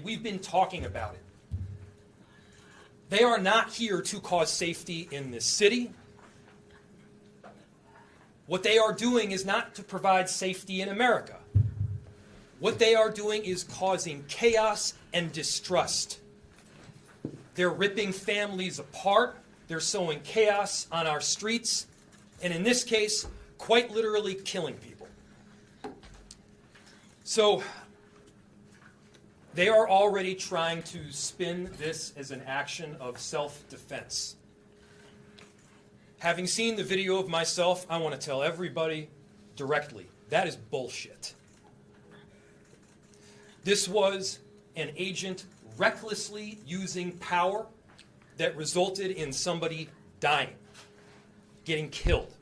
We've been talking about it. They are not here to cause safety in this city. What they are doing is not to provide safety in America. What they are doing is causing chaos and distrust. They're ripping families apart. They're sowing chaos on our streets. And in this case, quite literally killing people. So, they are already trying to spin this as an action of self-defense. Having seen the video of myself, I want to tell everybody directly, that is bullshit. This was an agent recklessly using power that resulted in somebody dying, getting killed.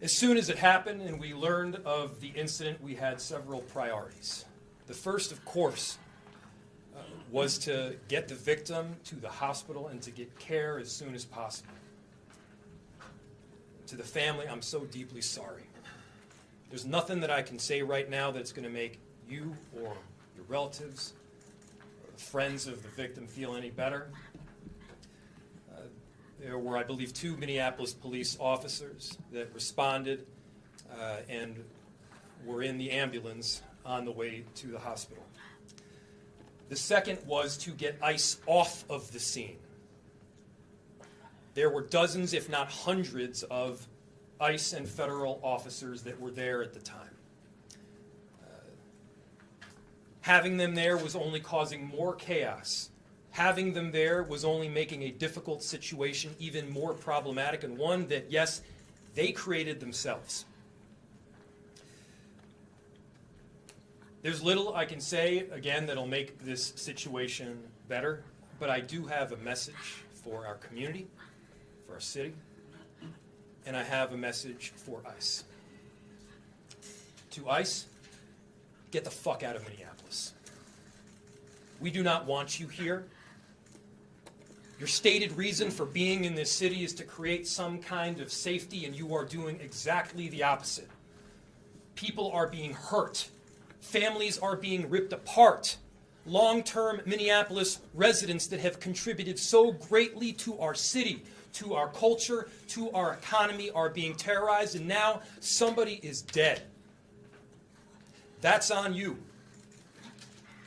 As soon as it happened and we learned of the incident, we had several priorities. The first, of course, was to get the victim to the hospital and to get care as soon as possible. To the family, I'm so deeply sorry. There's nothing that I can say right now that's going to make you or your relatives or the friends of the victim feel any better. There were, I believe, 2 Minneapolis police officers that responded and were in the ambulance on the way to the hospital. The second was to get ICE off of the scene. There were dozens, if not hundreds, of ICE and federal officers that were there at the time. Having them there was only causing more chaos. Having them there was only making a difficult situation even more problematic, and one that, yes, they created themselves. There's little I can say, again, that'll make this situation better, but I do have a message for our community, for our city, and I have a message for ICE. To ICE, get the fuck out of Minneapolis. We do not want you here. Your stated reason for being in this city is to create some kind of safety, and you are doing exactly the opposite. People are being hurt. Families are being ripped apart. Long-term Minneapolis residents that have contributed so greatly to our city, to our culture, to our economy are being terrorized, and now somebody is dead. That's on you.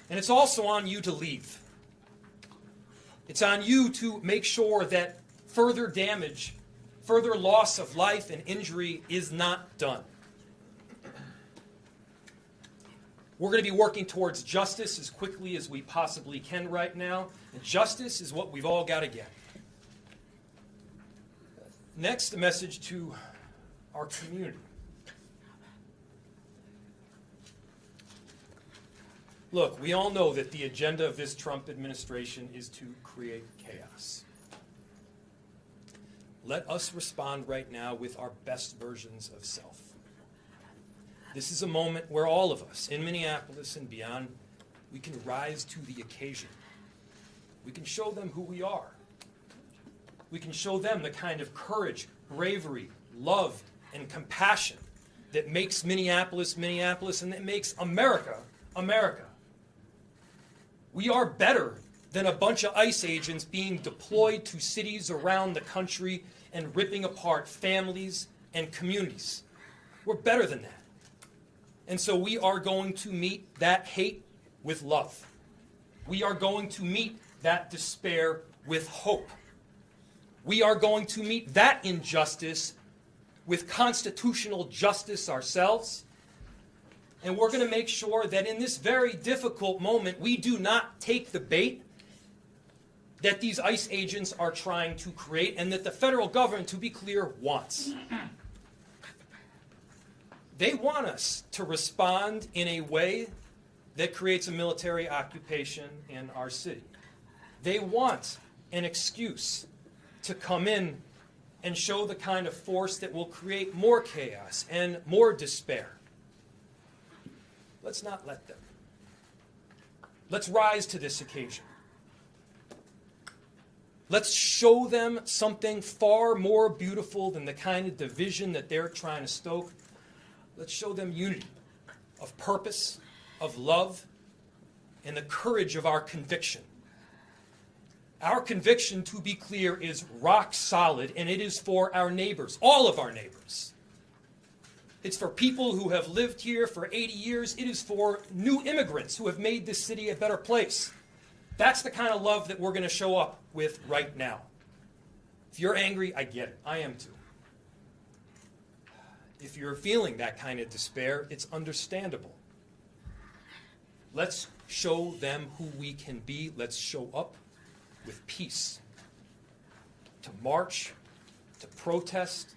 And it's also on you to leave. It's on you to make sure that further damage, further loss of life and injury is not done. We're going to be working towards justice as quickly as we possibly can right now. And justice is what we've all got to get. Next, a message to our community. Look, we all know that the agenda of this Trump administration is to create chaos. Let us respond right now with our best versions of self. This is a moment where all of us in Minneapolis and beyond, we can rise to the occasion. We can show them who we are. We can show them the kind of courage, bravery, love, and compassion that makes Minneapolis, Minneapolis, and that makes America, America. We are better than a bunch of ICE agents being deployed to cities around the country and ripping apart families and communities. We're better than that. And so we are going to meet that hate with love. We are going to meet that despair with hope. We are going to meet that injustice with constitutional justice ourselves. And we're going to make sure that in this very difficult moment, we do not take the bait that these ICE agents are trying to create and that the federal government, to be clear, wants. They want us to respond in a way that creates a military occupation in our city. They want an excuse to come in and show the kind of force that will create more chaos and more despair. Let's not let them. Let's rise to this occasion. Let's show them something far more beautiful than the kind of division that they're trying to stoke. Let's show them unity. of purpose, of love, and the courage of our conviction. Our conviction, to be clear, is rock solid, and it is for our neighbors, all of our neighbors. It's for people who have lived here for 80 years. It is for new immigrants who have made this city a better place. That's the kind of love that we're going to show up with right now. If you're angry, I get it. I am too. If you're feeling that kind of despair, it's understandable. Let's show them who we can be. Let's show up with peace. To march, to protest,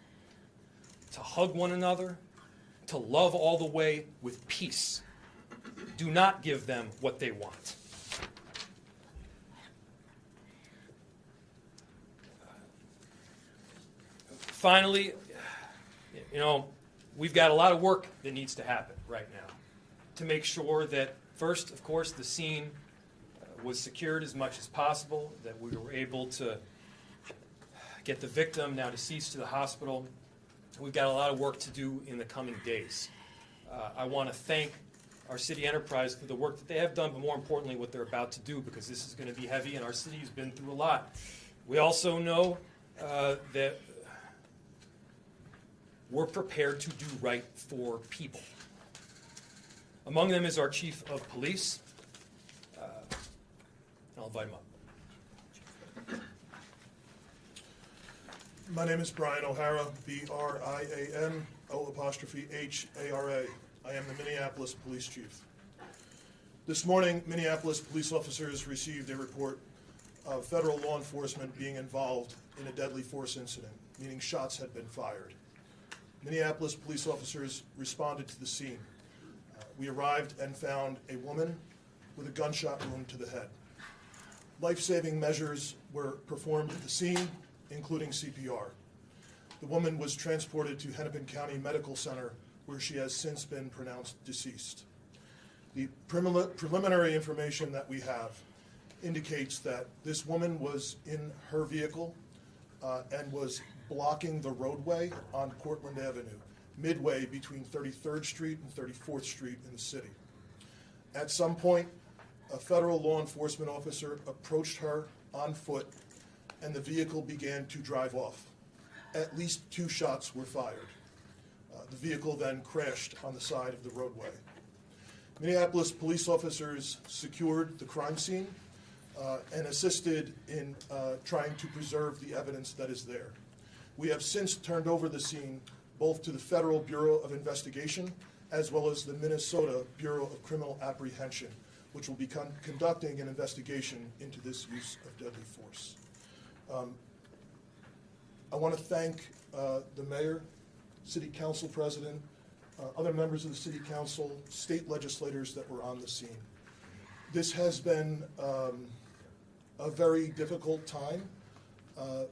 to hug one another, to love all the way with peace. Do not give them what they want. Finally, we've got a lot of work that needs to happen right now to make sure that, first, of course, the scene was secured as much as possible, that we were able to get the victim, now deceased, to the hospital. We've got a lot of work to do in the coming days. I want to thank our city enterprise for the work that they have done, but more importantly, what they're about to do, because this is going to be heavy, and our city has been through a lot. We also know that we're prepared to do right for people. Among them is our chief of police. I'll invite him up. My name is Brian O'Hara, B-R-I-A-N-O''Hara. I am the Minneapolis Police Chief. This morning, Minneapolis police officers received a report of federal law enforcement being involved in a deadly force incident, meaning shots had been fired. Minneapolis police officers responded to the scene. We arrived and found a woman with a gunshot wound to the head. Life-saving measures were performed at the scene, including CPR. The woman was transported to Hennepin County Medical Center, where she has since been pronounced deceased. The preliminary information that we have indicates that this woman was in her vehicle and was blocking the roadway on Portland Avenue, midway between 33rd Street and 34th Street in the city. At some point, a federal law enforcement officer approached her on foot, and the vehicle began to drive off. At least 2 shots were fired. The vehicle then crashed on the side of the roadway. Minneapolis police officers secured the crime scene and assisted in trying to preserve the evidence that is there. We have since turned over the scene both to the Federal Bureau of Investigation as well as the Minnesota Bureau of Criminal Apprehension, which will be conducting an investigation into this use of deadly force. I want to thank the mayor, city council president, other members of the city council, state legislators that were on the scene. This has been a very difficult time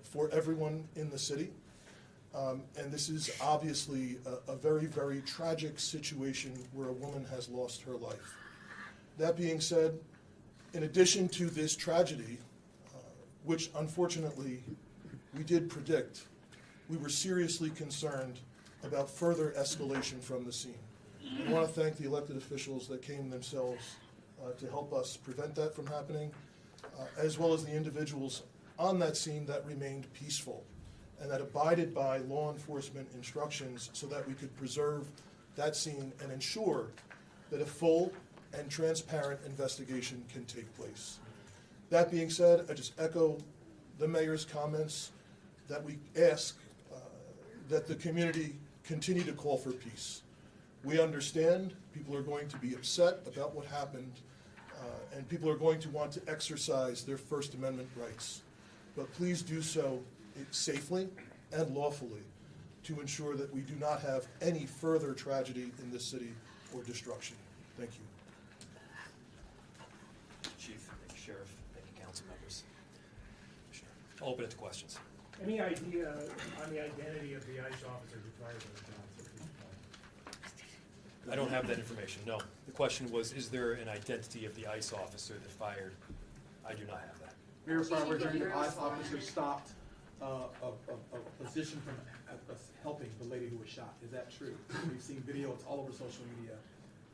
for everyone in the city. And this is obviously a very, very tragic situation where a woman has lost her life. That being said, in addition to this tragedy, which unfortunately we did predict, we were seriously concerned about further escalation from the scene. I want to thank the elected officials that came themselves to help us prevent that from happening, as well as the individuals on that scene that remained peaceful and that abided by law enforcement instructions so that we could preserve that scene and ensure that a full and transparent investigation can take place. That being said, I just echo the mayor's comments that we ask that the community continue to call for peace. We understand people are going to be upset about what happened, and people are going to want to exercise their First Amendment rights. But please do so safely and lawfully to ensure that we do not have any further tragedy in this city or destruction. Thank you. Chief, thank you, Sheriff, thank you, council members. I'll open it to questions. Any idea on the identity of the ICE officer who fired those shots? I don't have that information, no. The question was, is there an identity of the ICE officer that fired? I do not have that. Mayor Farber, during the ICE officer stopped a position from helping the lady who was shot. Is that true? We've seen video, it's all over social media.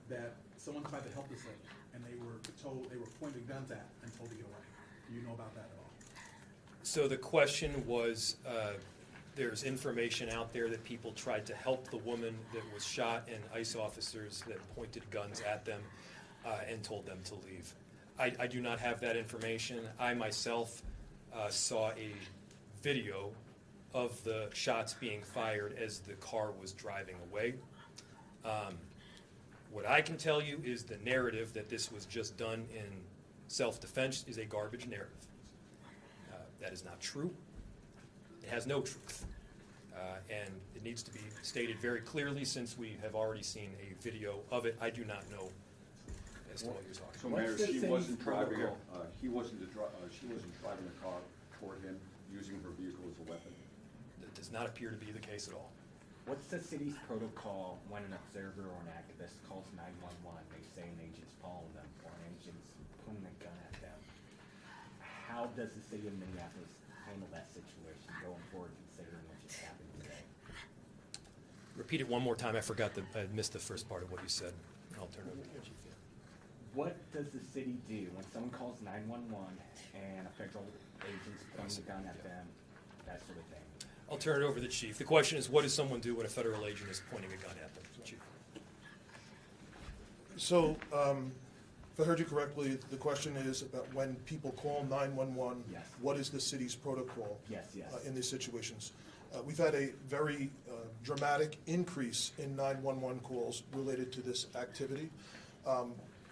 that someone tried to help this lady, and they were pointing guns at and told to get away. Do you know about that at all? So the question was, there's information out there that people tried to help the woman that was shot, and ICE officers that pointed guns at them and told them to leave. I do not have that information. I myself saw a video of the shots being fired as the car was driving away. What I can tell you is the narrative that this was just done in self-defense is a garbage narrative. That is not true. It has no truth. And it needs to be stated very clearly, since we have already seen a video of it. I do not know as to what you're talking So about. Mayor, What's the she city's wasn't driving protocol? she wasn't driving a car toward him, using her vehicle as a weapon. That does not appear to be the case at all. What's the city's protocol when an observer or an activist calls 911? They say an agent's following them or an agent's pointing a gun at them. How does the city of Minneapolis handle that situation going forward, considering what just happened today? Repeat it one more time. I missed the first part of what you said. I'll turn it over to the chief. What does the city do when someone calls 911 and a federal agent's pointing a gun at them, that sort of thing? I'll turn it over to the chief. The question is, what does someone do when a federal agent is pointing a gun at them? Chief. So, if I heard you correctly, the question is about when people call 911. Yes. What is the city's protocol? Yes, yes. In these situations? We've had a very dramatic increase in 911 calls related to this activity.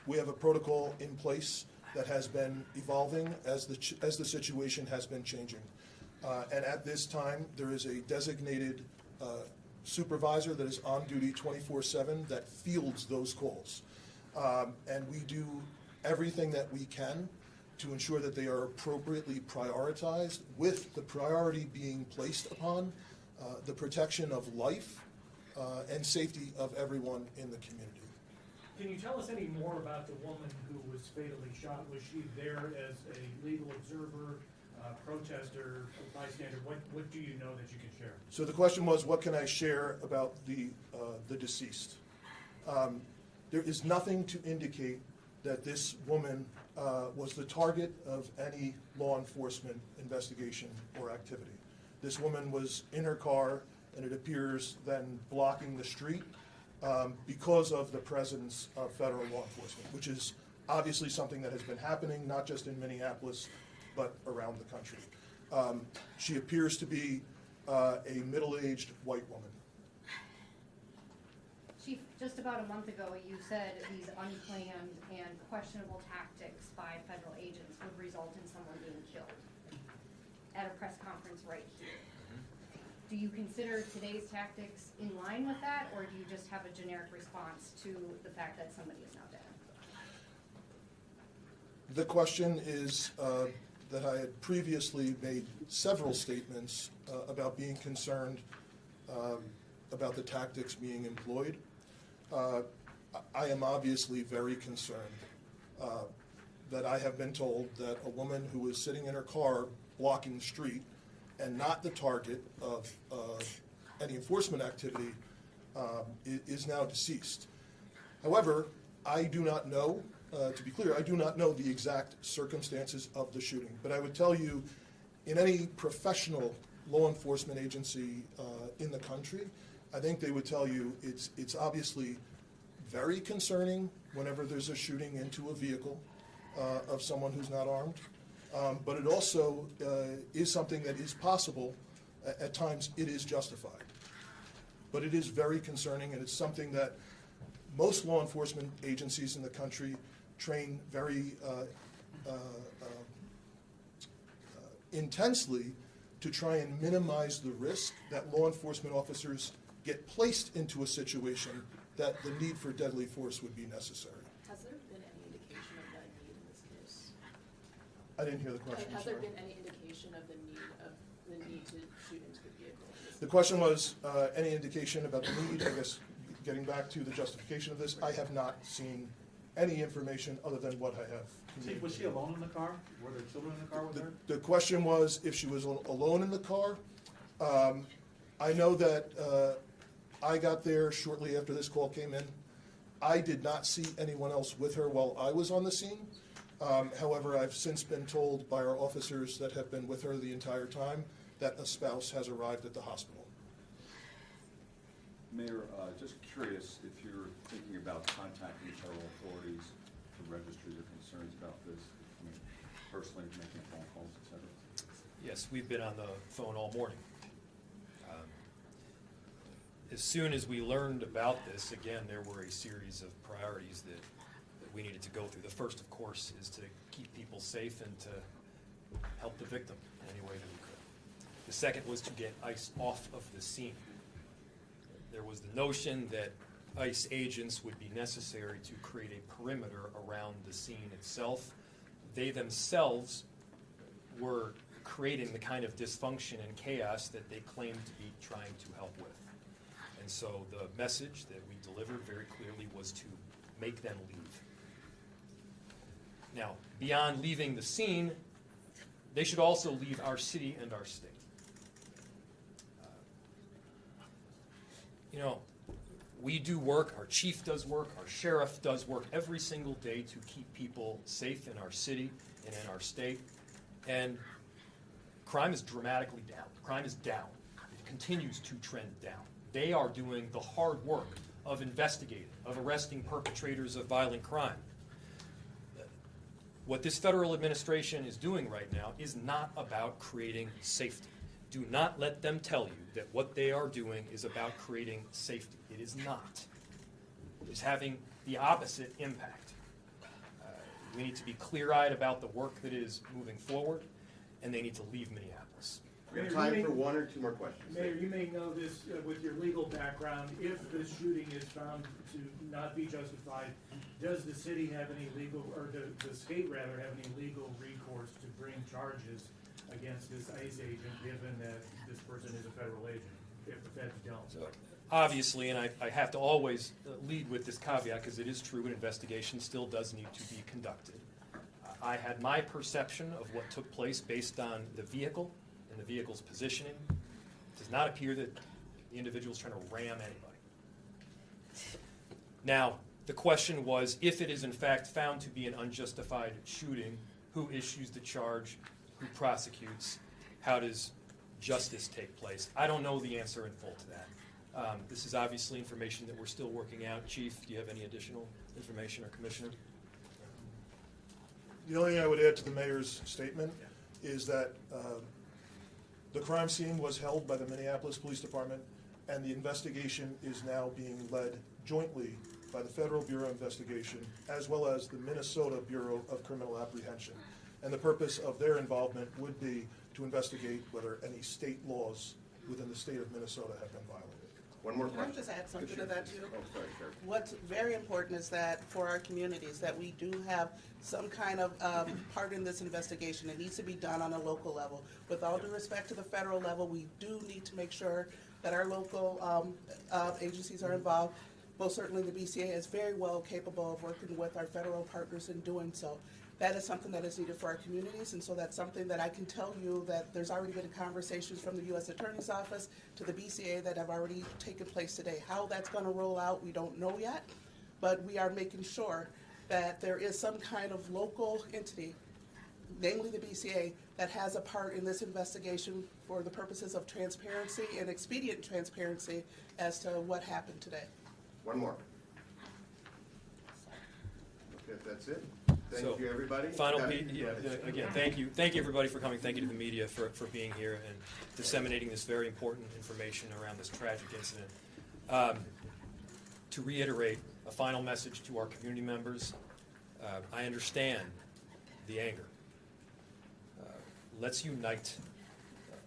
We have a protocol in place that has been evolving as the situation has been changing. And at this time, there is a designated supervisor that is on duty 24/7 that fields those calls. And we do everything that we can to ensure that they are appropriately prioritized, with the priority being placed upon the protection of life and safety of everyone in the community. Can you tell us any more about the woman who was fatally shot? Was she there as a legal observer, protester, bystander? What do you know that you can share? So the question was, what can I share about the deceased? There is nothing to indicate that this woman was the target of any law enforcement investigation or activity. This woman was in her car, and it appears then blocking the street because of the presence of federal law enforcement, which is obviously something that has been happening not just in Minneapolis, but around the country. She appears to be a middle-aged white woman. Chief, just about a month ago, you said these unplanned and questionable tactics by federal agents would result in someone being killed at a press conference right here. Do you consider today's tactics in line with that, or do you just have a generic response to the fact that somebody is now dead? The question is that I had previously made several statements about being concerned about the tactics being employed. I am obviously very concerned that I have been told that a woman who was sitting in her car blocking the street and not the target of any enforcement activity is now deceased. However, I do not know, to be clear, I do not know the exact circumstances of the shooting, but I would tell you, in any professional law enforcement agency in the country, I think they would tell you it's obviously very concerning whenever there's a shooting into a vehicle of someone who's not armed, but it also is something that is possible. At times it is justified. But it is very concerning, and it's something that most law enforcement agencies in the country train very intensely to try and minimize the risk that law enforcement officers get placed into a situation that the need for deadly force would be necessary. Has there been any indication of that need in this case? I didn't hear the question. Has there sorry. been any indication of the need to shoot into the vehicle? The question was any indication about the need. I guess getting back to the justification of this, I have not seen any information other than what I have Chief, was she communicated. alone in the car? Were there children in the car with her? The question was if she was alone in the car. I know that I got there shortly after this call came in. I did not see anyone else with her while I was on the scene. However, I've since been told by our officers that have been with her the entire time that a spouse has arrived at the hospital. Mayor, just curious if you're thinking about contacting federal authorities to register your concerns about this, I mean, personally making phone calls, et cetera? Yes, we've been on the phone all morning. As soon as we learned about this, again, there were a series of priorities that we needed to go through. The first, of course, is to keep people safe and to help the victim in any way that we could. The second was to get ICE off of the scene. There was the notion that ICE agents would be necessary to create a perimeter around the scene itself. They themselves were creating the kind of dysfunction and chaos that they claimed to be trying to help with. And so the message that we delivered very clearly was to make them leave. Now, beyond leaving the scene, they should also leave our city and our state. You know, we do work, our chief does work, our sheriff does work every single day to keep people safe in our city and in our state. And crime is dramatically down. Crime is down. It continues to trend down. They are doing the hard work of investigating, of arresting perpetrators of violent crime. What this federal administration is doing right now is not about creating safety. Do not let them tell you that what they are doing is about creating safety. It is not. It is having the opposite impact. We need to be clear-eyed about the work that is moving forward, and they need to leave Minneapolis. We have time for one or two more questions. Mayor, you may know this with your legal background. If the shooting is found to not be justified, does the city have any legal, or the state rather, have any legal recourse to bring charges against this ICE agent, given that this person is a federal agent, if the feds don't? So, obviously, and I have to always lead with this caveat because it is true, an investigation still does need to be conducted. I had my perception of what took place based on the vehicle and the vehicle's positioning. It does not appear that the individual is trying to ram anybody. Now, the question was, if it is in fact found to be an unjustified shooting, who issues the charge, who prosecutes, how does justice take place? I don't know the answer in full to that. This is obviously information that we're still working out. Chief, do you have any additional information, or Commissioner? The only thing I would add to the mayor's statement is that the crime scene was held by the Minneapolis Police Department, and the investigation is now being led jointly by the Federal Bureau of Investigation as well as the Minnesota Bureau of Criminal Apprehension. And the purpose of their involvement would be to investigate whether any state laws within the state of Minnesota have been violated. One more Can I question. just add something to that too? Oh, sorry, sir. What's very important is that for our communities, that we do have some kind of part in this investigation. It needs to be done on a local level. With all due respect to the federal level, we do need to make sure that our local agencies are involved. Most certainly the BCA is very well capable of working with our federal partners in doing so. That is something that is needed for our communities, and so that's something that I can tell you that there's already been conversations from the U.S. Attorney's Office to the BCA that have already taken place today. How that's going to roll out, we don't know yet, but we are making sure that there is some kind of local entity, namely the BCA, that has a part in this investigation for the purposes of transparency and expedient transparency as to what happened today. One more. Okay, if that's it. Thank So, you, everybody. Final, Yeah. again, thank you. Thank you, everybody, for coming. Thank you to the media for being here and disseminating this very important information around this tragic incident. To reiterate, a final message to our community members. I understand the anger. Let's unite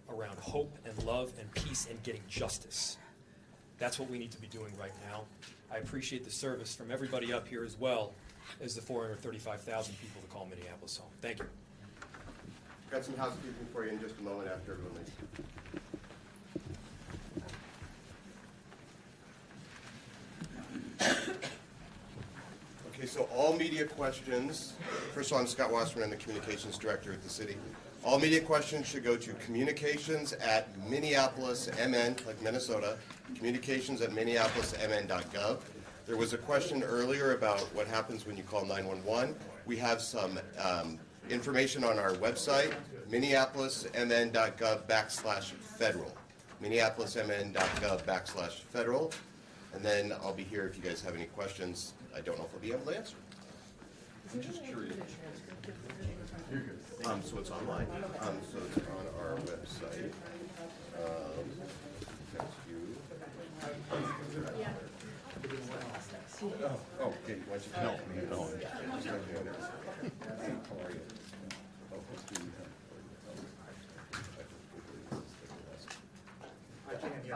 around hope and love and peace and getting justice. That's what we need to be doing right now. I appreciate the service from everybody up here as well as the 435,000 people that call Minneapolis home. Thank you. Got some housekeeping for you in just a moment after everyone leaves. Okay, so all media questions, first of all, I'm Scott Wasserman, the Communications Director at the city. All media questions should go to communications@minneapolismn, like Minnesota, communications@minneapolismn.gov. There was a question earlier about what happens when you call 911. We have some information on our website, minneapolismn.gov/federal. minneapolismn.gov/federal. And then I'll be here if you guys have any questions. I don't know if I'll be able to answer. I'm just curious. So it's online. So it's on our website. Text you. Oh, okay. Why don't you help me? No. How are you? I can't hear.